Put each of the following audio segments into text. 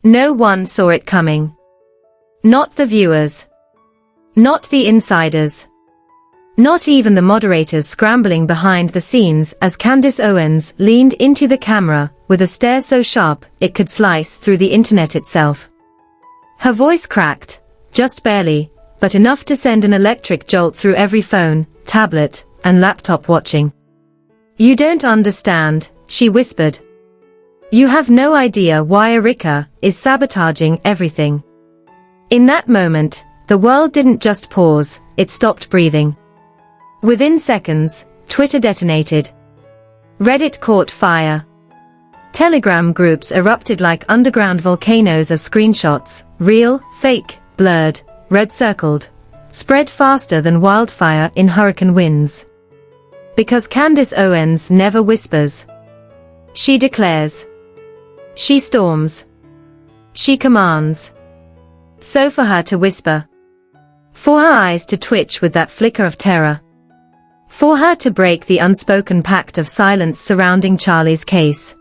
No one saw it coming. Not the viewers. Not the insiders. Not even the moderators scrambling behind the scenes as Candace Owens leaned into the camera with a stare so sharp it could slice through the internet itself. Her voice cracked, just barely, but enough to send an electric jolt through every phone, tablet, and laptop watching. "You don't understand," she whispered. "You have no idea why Erika is sabotaging everything." In that moment, the world didn't just pause, it stopped breathing. Within seconds, Twitter detonated. Reddit caught fire. Telegram groups erupted like underground volcanoes as screenshots, real, fake, blurred, red-circled, spread faster than wildfire in hurricane winds. Because Candace Owens never whispers. She declares. She storms. She commands. So for her to whisper. For her eyes to twitch with that flicker of terror. For her to break the unspoken pact of silence surrounding Charlie's case.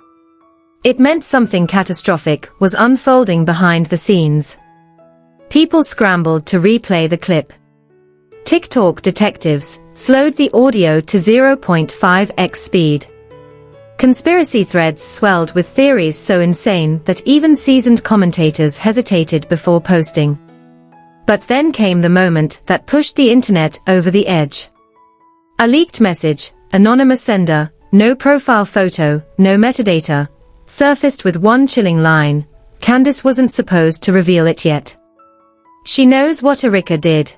It meant something catastrophic was unfolding behind the scenes. People scrambled to replay the clip. TikTok detectives slowed the audio to 0.5x speed. Conspiracy threads swelled with theories so insane that even seasoned commentators hesitated before posting. But then came the moment that pushed the internet over the edge. A leaked message, anonymous sender, no profile photo, no metadata, surfaced with one chilling line. Candace wasn't supposed to reveal it yet. She knows what Erika did.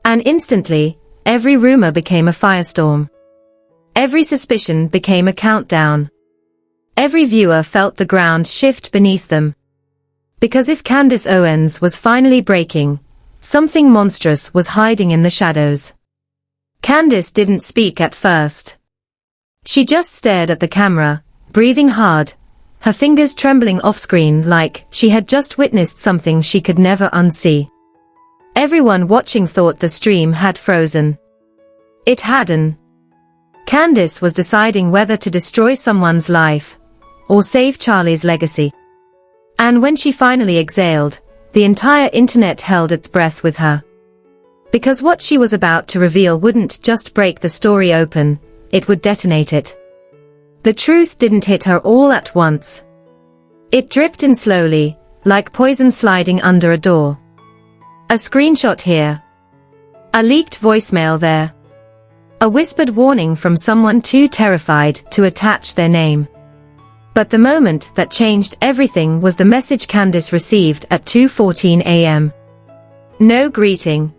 And instantly, every rumor became a firestorm. Every suspicion became a countdown. Every viewer felt the ground shift beneath them. Because if Candace Owens was finally breaking, something monstrous was hiding in the shadows. Candace didn't speak at first. She just stared at the camera, breathing hard, her fingers trembling off-screen like she had just witnessed something she could never unsee. Everyone watching thought the stream had frozen. It hadn't. Candace was deciding whether to destroy someone's life or save Charlie's legacy. And when she finally exhaled, the entire internet held its breath with her. Because what she was about to reveal wouldn't just break the story open, it would detonate it. The truth didn't hit her all at once. It dripped in slowly, like poison sliding under a door. A screenshot here. A leaked voicemail there. A whispered warning from someone too terrified to attach their name. But the moment that changed everything was the message Candace received at 2:14 a.m. No greeting.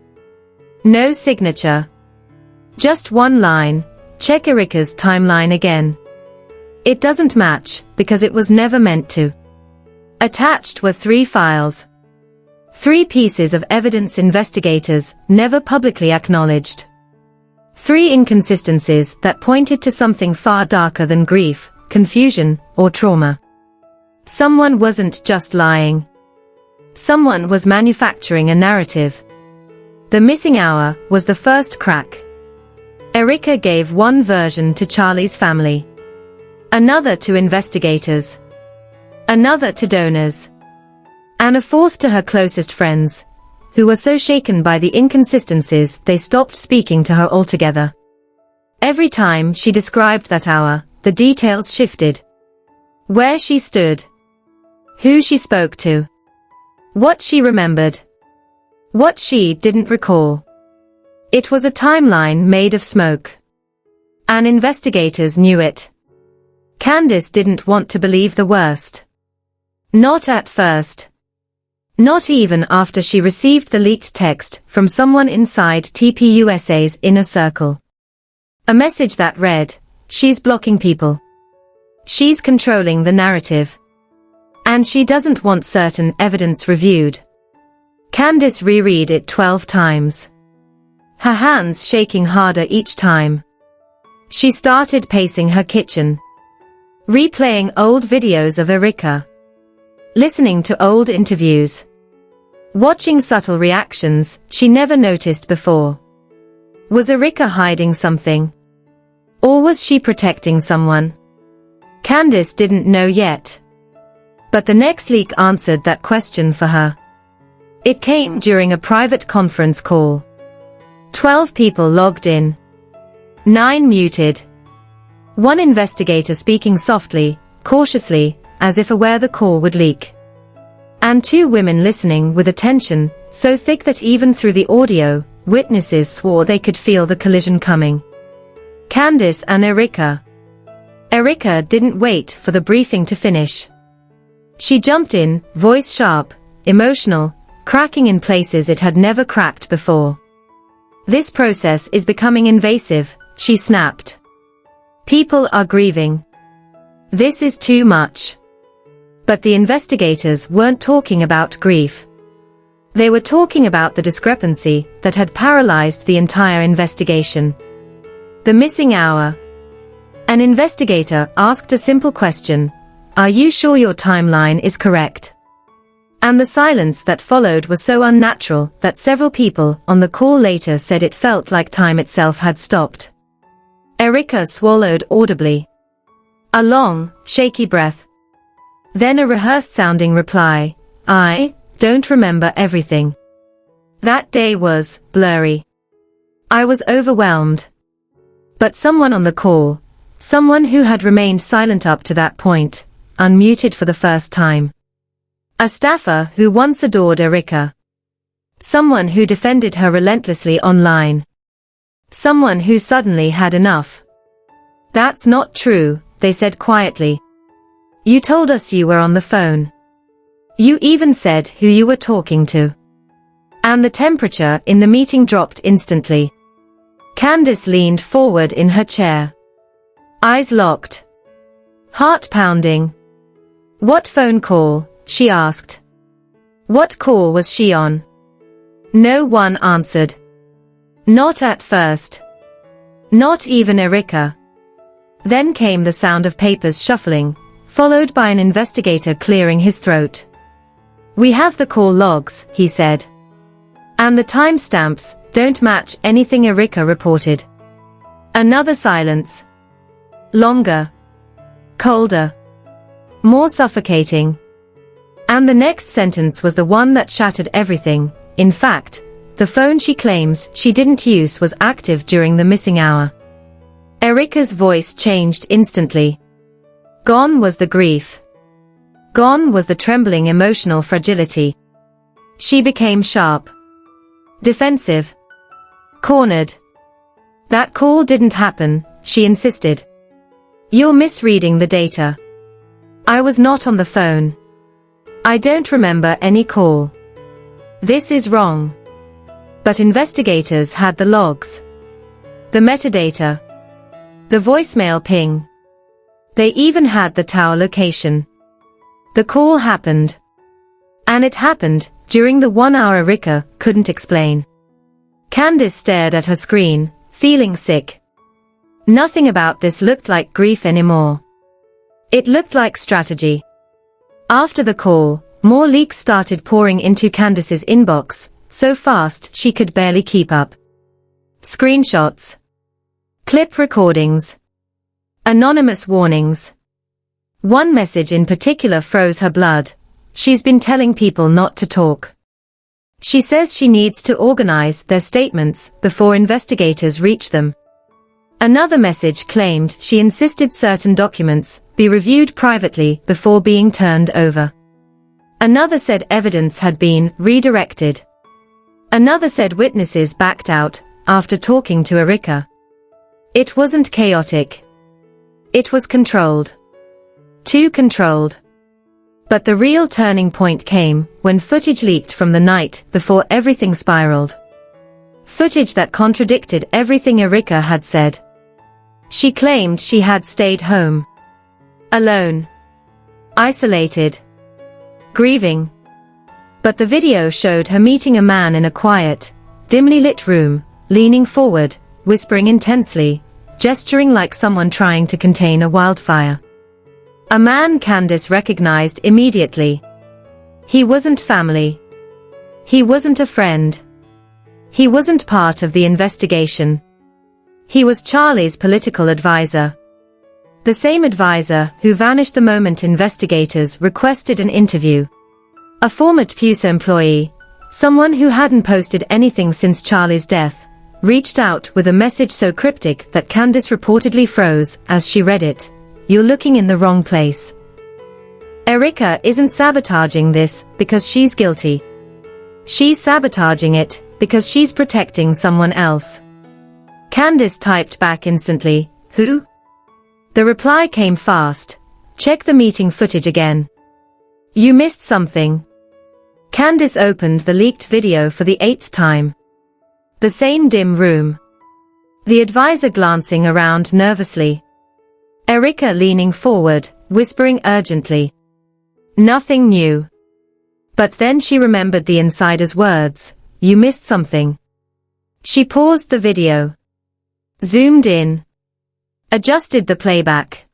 No signature. Just one line, check Erika's timeline again. It doesn't match, because it was never meant to. Attached were 3 files. 3 pieces of evidence investigators never publicly acknowledged. 3 inconsistencies that pointed to something far darker than grief, confusion, or trauma. Someone wasn't just lying. Someone was manufacturing a narrative. The missing hour was the first crack. Erika gave one version to Charlie's family. Another to investigators. Another to donors. And a fourth to her closest friends, who were so shaken by the inconsistencies they stopped speaking to her altogether. Every time she described that hour, the details shifted. Where she stood. Who she spoke to. What she remembered. What she didn't recall. It was a timeline made of smoke. And investigators knew it. Candace didn't want to believe the worst. Not at first. Not even after she received the leaked text from someone inside TPUSA's inner circle. A message that read, "She's blocking people. She's controlling the narrative. And she doesn't want certain evidence reviewed." Candace reread it 12 times. Her hands shaking harder each time. She started pacing her kitchen. Replaying old videos of Erika. Listening to old interviews. Watching subtle reactions she never noticed before. Was Erika hiding something? Or was she protecting someone? Candace didn't know yet. But the next leak answered that question for her. It came during a private conference call. 12 people logged in. 9 muted. One investigator speaking softly, cautiously, as if aware the call would leak. And 2 women listening with attention, so thick that even through the audio, witnesses swore they could feel the collision coming. Candace and Erika. Erika didn't wait for the briefing to finish. She jumped in, voice sharp, emotional, cracking in places it had never cracked before. This process is becoming invasive, she snapped. People are grieving. This is too much. But the investigators weren't talking about grief. They were talking about the discrepancy that had paralyzed the entire investigation. The missing hour. An investigator asked a simple question: "Are you sure your timeline is correct?" And the silence that followed was so unnatural that several people on the call later said it felt like time itself had stopped. Erika swallowed audibly. A long, shaky breath. Then a rehearsed-sounding reply: "I don't remember everything. That day was blurry. I was overwhelmed." But someone on the call, someone who had remained silent up to that point, unmuted for the first time. A staffer who once adored Erika. Someone who defended her relentlessly online. Someone who suddenly had enough. "That's not true," they said quietly. "You told us you were on the phone. You even said who you were talking to." And the temperature in the meeting dropped instantly. Candace leaned forward in her chair. Eyes locked. Heart pounding. "What phone call?" she asked. What call was she on? No one answered. Not at first. Not even Erika. Then came the sound of papers shuffling, followed by an investigator clearing his throat. "We have the call logs," he said. "And the timestamps don't match anything Erika reported." Another silence. Longer. Colder. More suffocating. And the next sentence was the one that shattered everything. In fact, the phone she claims she didn't use was active during the missing hour. Erika's voice changed instantly. Gone was the grief. Gone was the trembling emotional fragility. She became sharp. Defensive. Cornered. "That call didn't happen," she insisted. "You're misreading the data. I was not on the phone. I don't remember any call. This is wrong." But investigators had the logs. The metadata. The voicemail ping. They even had the tower location. The call happened. And it happened during the 1 hour Erika couldn't explain. Candace stared at her screen, feeling sick. Nothing about this looked like grief anymore. It looked like strategy. After the call, more leaks started pouring into Candace's inbox, so fast she could barely keep up. Screenshots. Clip recordings. Anonymous warnings. One message in particular froze her blood. "She's been telling people not to talk. She says she needs to organize their statements before investigators reach them." Another message claimed she insisted certain documents be reviewed privately before being turned over. Another said evidence had been redirected. Another said witnesses backed out after talking to Erika. It wasn't chaotic. It was controlled. Too controlled. But the real turning point came when footage leaked from the night before everything spiraled. Footage that contradicted everything Erika had said. She claimed she had stayed home. Alone. Isolated. Grieving. But the video showed her meeting a man in a quiet, dimly lit room, leaning forward, whispering intensely, gesturing like someone trying to contain a wildfire. A man Candace recognized immediately. He wasn't family. He wasn't a friend. He wasn't part of the investigation. He was Charlie's political advisor. The same advisor who vanished the moment investigators requested an interview. A former TPUSA employee, someone who hadn't posted anything since Charlie's death, reached out with a message so cryptic that Candace reportedly froze as she read it. "You're looking in the wrong place. Erika isn't sabotaging this because she's guilty. She's sabotaging it because she's protecting someone else." Candace typed back instantly, "Who?" The reply came fast. "Check the meeting footage again. You missed something." Candace opened the leaked video for the 8th time. The same dim room. The advisor glancing around nervously. Erika leaning forward, whispering urgently. Nothing new. But then she remembered the insider's words, "You missed something." She paused the video. Zoomed in. Adjusted the playback.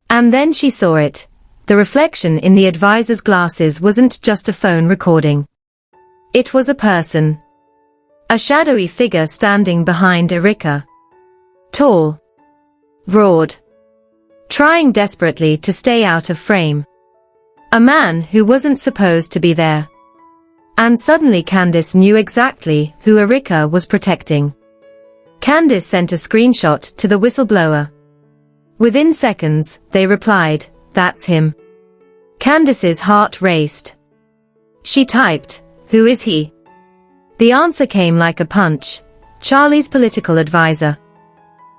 And then she saw it. The reflection in the advisor's glasses wasn't just a phone recording. It was a person. A shadowy figure standing behind Erika. Tall. Broad. Trying desperately to stay out of frame. A man who wasn't supposed to be there. And suddenly Candace knew exactly who Erika was protecting. Candace sent a screenshot to the whistleblower. Within seconds, they replied, "That's him." Candace's heart raced. She typed, "Who is he?" The answer came like a punch. Charlie's political advisor.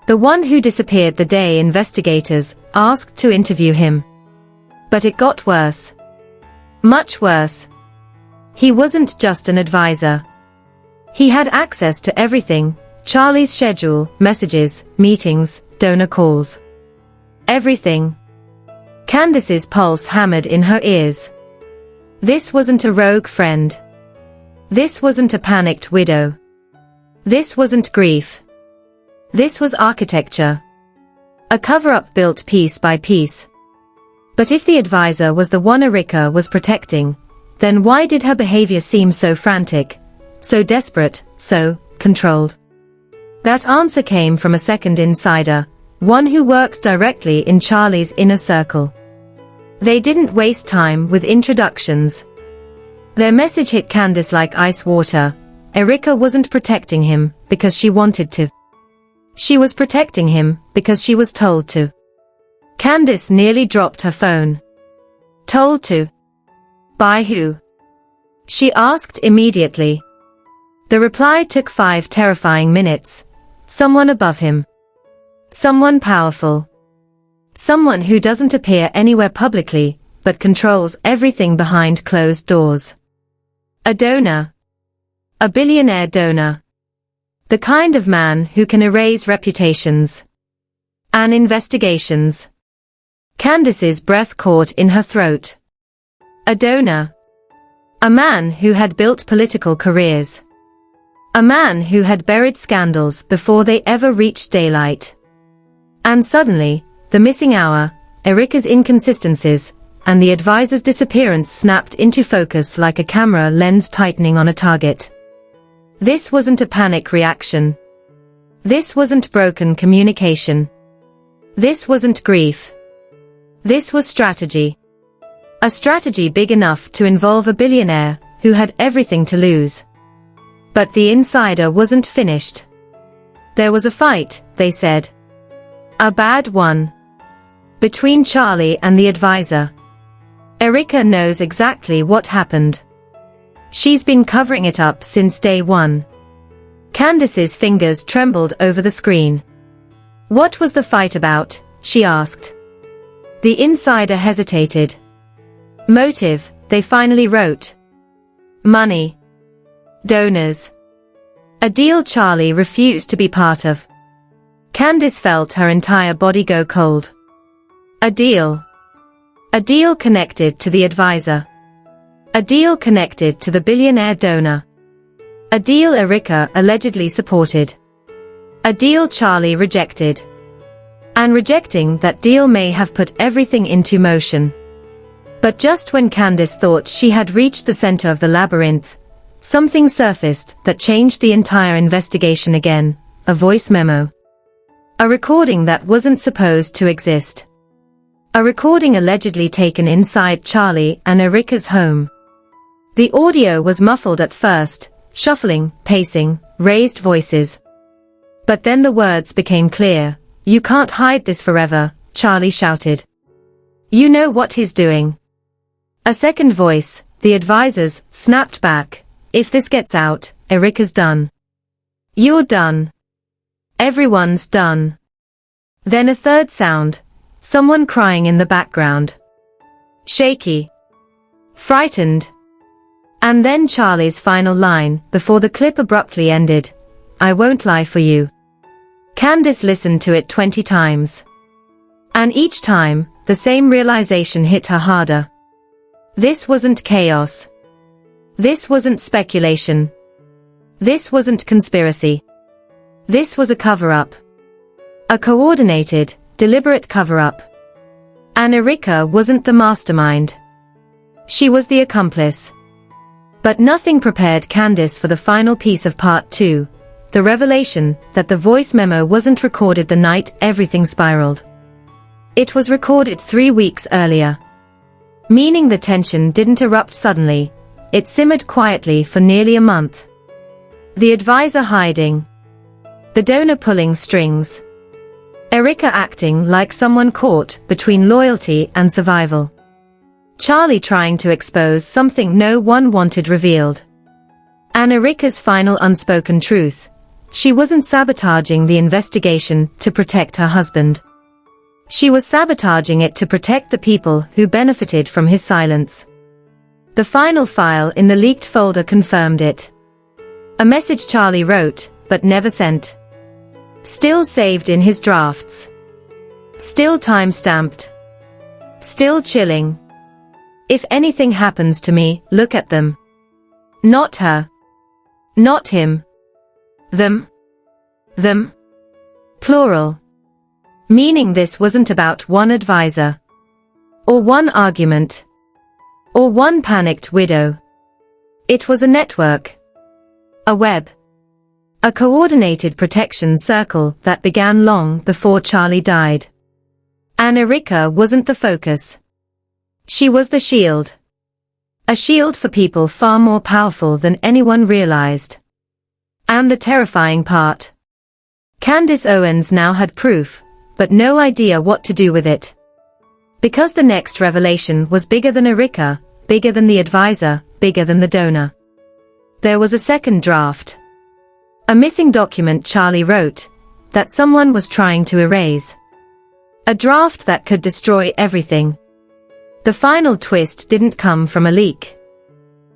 The one who disappeared the day investigators asked to interview him. But it got worse. Much worse. He wasn't just an advisor. He had access to everything. Charlie's schedule, messages, meetings, donor calls. Everything. Candace's pulse hammered in her ears. This wasn't a rogue friend. This wasn't a panicked widow. This wasn't grief. This was architecture. A cover-up built piece by piece. But if the advisor was the one Erika was protecting, then why did her behavior seem so frantic, so desperate, so controlled? That answer came from a second insider, one who worked directly in Charlie's inner circle. They didn't waste time with introductions. Their message hit Candace like ice water. Erika wasn't protecting him because she wanted to. She was protecting him because she was told to. Candace nearly dropped her phone. Told to? By who? She asked immediately. The reply took 5 terrifying minutes. Someone above him. Someone powerful. Someone who doesn't appear anywhere publicly, but controls everything behind closed doors. A donor. A billionaire donor. The kind of man who can erase reputations. And investigations. Candace's breath caught in her throat. A donor. A man who had built political careers. A man who had buried scandals before they ever reached daylight. And suddenly, the missing hour, Erika's inconsistencies, and the advisor's disappearance snapped into focus like a camera lens tightening on a target. This wasn't a panic reaction. This wasn't broken communication. This wasn't grief. This was strategy. A strategy big enough to involve a billionaire who had everything to lose. But the insider wasn't finished. There was a fight, they said. A bad one. Between Charlie and the advisor. Erika knows exactly what happened. She's been covering it up since day one. Candace's fingers trembled over the screen. What was the fight about? She asked. The insider hesitated. Motive, they finally wrote. Money. Donors. A deal Charlie refused to be part of. Candace felt her entire body go cold. A deal. A deal connected to the advisor. A deal connected to the billionaire donor. A deal Erika allegedly supported. A deal Charlie rejected. And rejecting that deal may have put everything into motion. But just when Candace thought she had reached the center of the labyrinth, something surfaced that changed the entire investigation again, a voice memo. A recording that wasn't supposed to exist. A recording allegedly taken inside Charlie and Erika's home. The audio was muffled at first, shuffling, pacing, raised voices. But then the words became clear. "You can't hide this forever," Charlie shouted. "You know what he's doing." A second voice, the advisor's, snapped back. "If this gets out, Erika's done. You're done. Everyone's done." Then a third sound. Someone crying in the background. Shaky. Frightened. And then Charlie's final line, before the clip abruptly ended. "I won't lie for you." Candace listened to it 20 times. And each time, the same realization hit her harder. This wasn't chaos. This wasn't speculation. This wasn't conspiracy. This was a cover-up. A coordinated, deliberate cover-up. And Erika wasn't the mastermind. She was the accomplice. But nothing prepared Candace for the final piece of part 2, the revelation that the voice memo wasn't recorded the night everything spiraled. It was recorded 3 weeks earlier. Meaning the tension didn't erupt suddenly, it simmered quietly for nearly a month. The advisor hiding. The donor pulling strings. Erika acting like someone caught between loyalty and survival. Charlie trying to expose something no one wanted revealed. And Erika's final unspoken truth. She wasn't sabotaging the investigation to protect her husband. She was sabotaging it to protect the people who benefited from his silence. The final file in the leaked folder confirmed it. A message Charlie wrote, but never sent. Still saved in his drafts. Still time-stamped. Still chilling. "If anything happens to me, look at them. Not her. Not him. Them. Them." Plural. Meaning this wasn't about one advisor. Or one argument. Or one panicked widow. It was a network. A web. A coordinated protection circle that began long before Charlie died. And Erika wasn't the focus. She was the shield. A shield for people far more powerful than anyone realized. And the terrifying part. Candace Owens now had proof, but no idea what to do with it. Because the next revelation was bigger than Erika, bigger than the advisor, bigger than the donor. There was a second draft. A missing document Charlie wrote, that someone was trying to erase. A draft that could destroy everything. The final twist didn't come from a leak.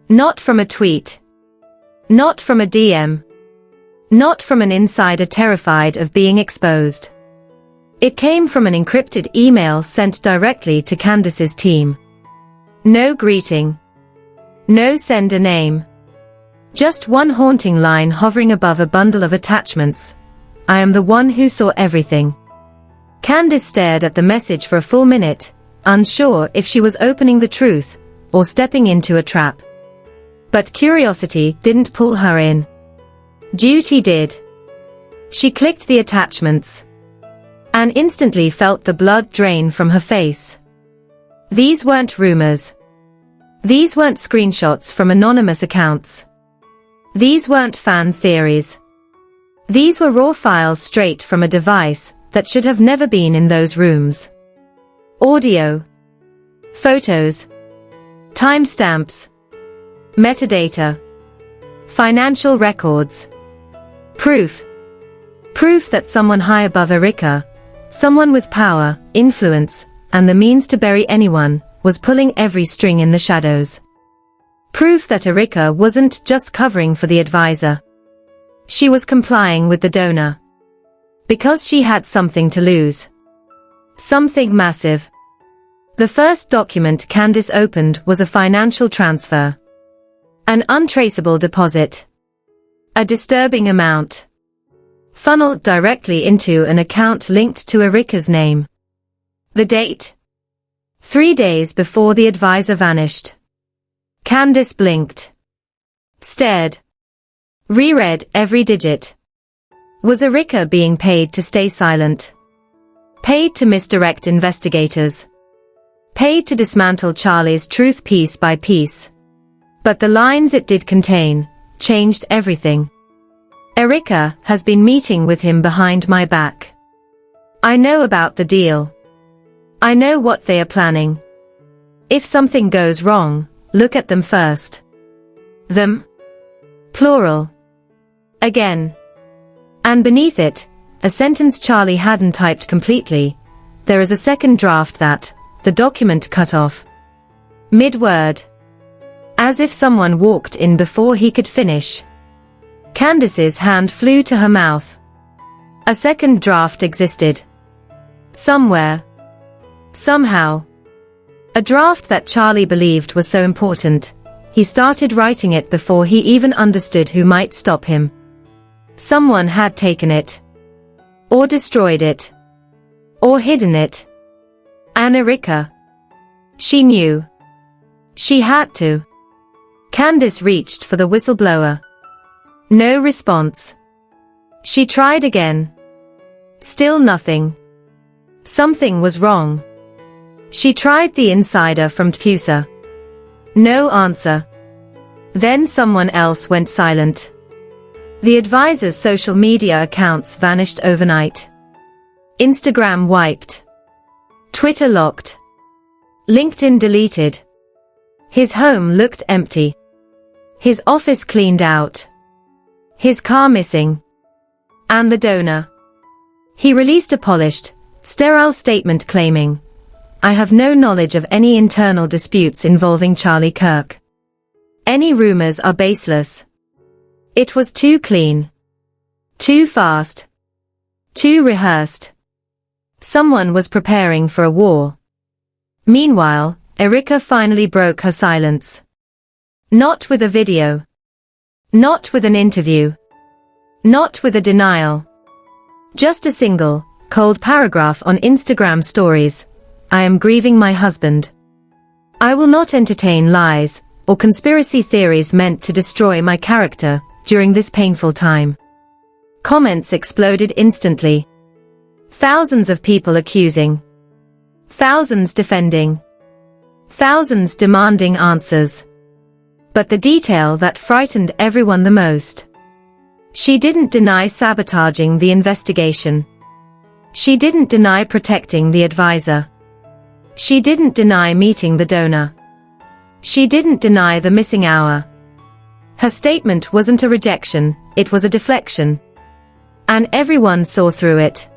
Not from a tweet. Not from a DM. Not from an insider terrified of being exposed. It came from an encrypted email sent directly to Candace's team. No greeting. No sender name. Just one haunting line hovering above a bundle of attachments. "I am the one who saw everything." Candace stared at the message for a full minute, unsure if she was opening the truth, or stepping into a trap. But curiosity didn't pull her in. Duty did. She clicked the attachments. And instantly felt the blood drain from her face. These weren't rumors. These weren't screenshots from anonymous accounts. These weren't fan theories. These were raw files straight from a device that should have never been in those rooms. Audio. Photos. Timestamps. Metadata. Financial records. Proof. Proof that someone high above Erika, someone with power, influence, and the means to bury anyone, was pulling every string in the shadows. Proof that Erika wasn't just covering for the advisor. She was complying with the donor. Because she had something to lose. Something massive. The first document Candace opened was a financial transfer. An untraceable deposit. A disturbing amount. Funneled directly into an account linked to Erika's name. The date? 3 days before the advisor vanished. Candace blinked. Stared. Reread every digit. Was Erika being paid to stay silent? Paid to misdirect investigators? Paid to dismantle Charlie's truth piece by piece? But the lines it did contain changed everything. Erika has been meeting with him behind my back. I know about the deal. I know what they are planning. If something goes wrong, look at them first. Them? Plural. Again. And beneath it, a sentence Charlie hadn't typed completely. There is a second draft that, the document cut off. Mid-word. As if someone walked in before he could finish. Candace's hand flew to her mouth. A second draft existed. Somewhere. Somehow. A draft that Charlie believed was so important, he started writing it before he even understood who might stop him. Someone had taken it. Or destroyed it. Or hidden it. And Erika. She knew. She had to. Candace reached for the whistleblower. No response. She tried again. Still nothing. Something was wrong. She tried the insider from TPUSA. No answer. Then someone else went silent. The advisor's social media accounts vanished overnight. Instagram wiped. Twitter locked. LinkedIn deleted. His home looked empty. His office cleaned out. His car missing. And the donor. He released a polished, sterile statement claiming, "I have no knowledge of any internal disputes involving Charlie Kirk. Any rumors are baseless." It was too clean. Too fast. Too rehearsed. Someone was preparing for a war. Meanwhile, Erika finally broke her silence. Not with a video. Not with an interview. Not with a denial. Just a single, cold paragraph on Instagram stories. "I am grieving my husband. I will not entertain lies or conspiracy theories meant to destroy my character during this painful time." Comments exploded instantly. Thousands of people accusing. Thousands defending. Thousands demanding answers. But the detail that frightened everyone the most. She didn't deny sabotaging the investigation. She didn't deny protecting the advisor. She didn't deny meeting the donor. She didn't deny the missing hour. Her statement wasn't a rejection, it was a deflection. And everyone saw through it.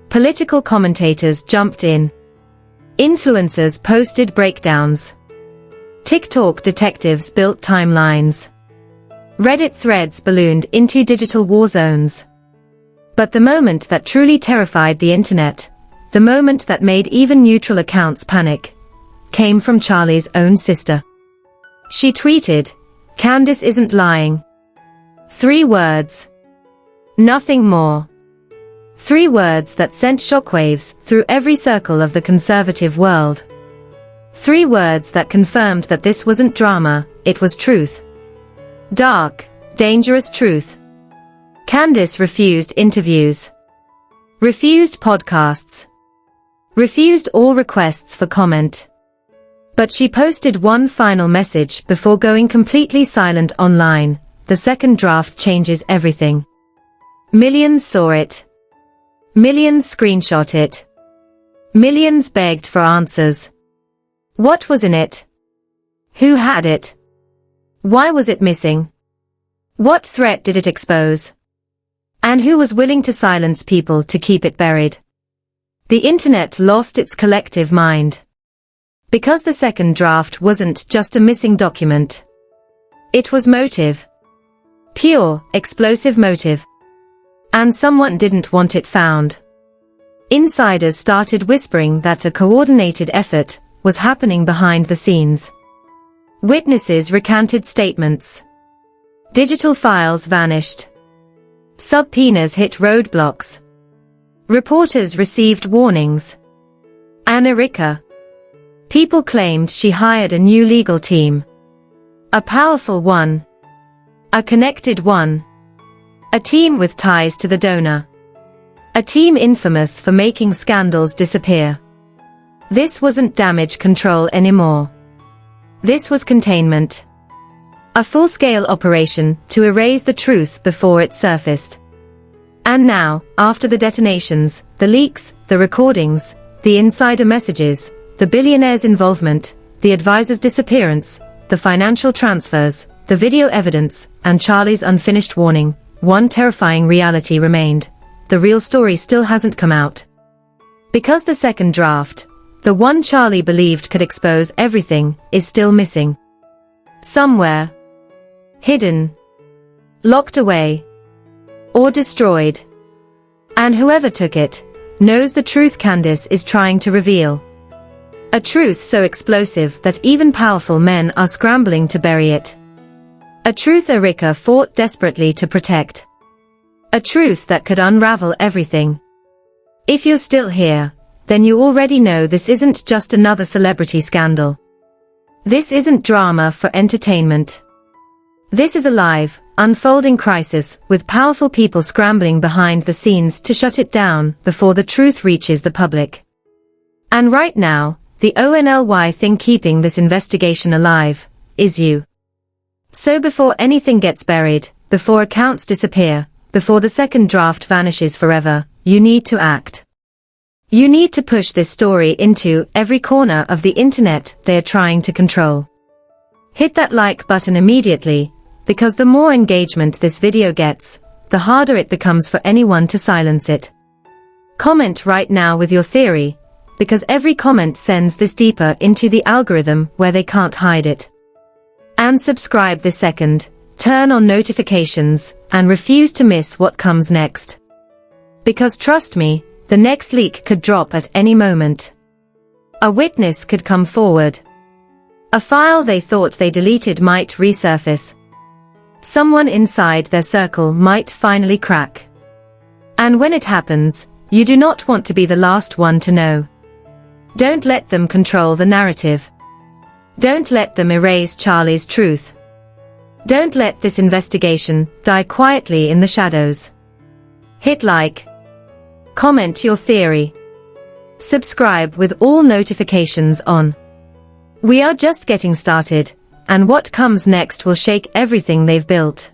Political commentators jumped in. Influencers posted breakdowns. TikTok detectives built timelines. Reddit threads ballooned into digital war zones. But the moment that truly terrified the internet, the moment that made even neutral accounts panic, came from Charlie's own sister. She tweeted, "Candace isn't lying." 3 words. Nothing more. 3 words that sent shockwaves through every circle of the conservative world. 3 words that confirmed that this wasn't drama, it was truth. Dark, dangerous truth. Candace refused interviews. Refused podcasts. Refused all requests for comment. But she posted one final message before going completely silent online. "The second draft changes everything." Millions saw it. Millions screenshot it. Millions begged for answers. What was in it? Who had it? Why was it missing? What threat did it expose? And who was willing to silence people to keep it buried? The internet lost its collective mind. Because the second draft wasn't just a missing document. It was motive. Pure, explosive motive. And someone didn't want it found. Insiders started whispering that a coordinated effort was happening behind the scenes. Witnesses recanted statements. Digital files vanished. Subpoenas hit roadblocks. Reporters received warnings. And Erika. People claimed she hired a new legal team. A powerful one. A connected one. A team with ties to the donor. A team infamous for making scandals disappear. This wasn't damage control anymore. This was containment. A full-scale operation to erase the truth before it surfaced. And now, after the detonations, the leaks, the recordings, the insider messages, the billionaire's involvement, the advisor's disappearance, the financial transfers, the video evidence, and Charlie's unfinished warning, one terrifying reality remained. The real story still hasn't come out. Because the second draft, the one Charlie believed could expose everything, is still missing. Somewhere. Hidden. Locked away. Or destroyed. And whoever took it, knows the truth Candace is trying to reveal. A truth so explosive that even powerful men are scrambling to bury it. A truth Erika fought desperately to protect. A truth that could unravel everything. If you're still here, then you already know this isn't just another celebrity scandal. This isn't drama for entertainment. This is a live, unfolding crisis with powerful people scrambling behind the scenes to shut it down before the truth reaches the public. And right now, the only thing keeping this investigation alive is you. So before anything gets buried, before accounts disappear, before the second draft vanishes forever, you need to act. You need to push this story into every corner of the internet they are trying to control. Hit that like button immediately, because the more engagement this video gets, the harder it becomes for anyone to silence it. Comment right now with your theory, because every comment sends this deeper into the algorithm where they can't hide it. And subscribe this second, turn on notifications, and refuse to miss what comes next. Because trust me, the next leak could drop at any moment. A witness could come forward. A file they thought they deleted might resurface. Someone inside their circle might finally crack. And when it happens, you do not want to be the last one to know. Don't let them control the narrative. Don't let them erase Charlie's truth. Don't let this investigation die quietly in the shadows. Hit like. Comment your theory. Subscribe with all notifications on. We are just getting started, and what comes next will shake everything they've built.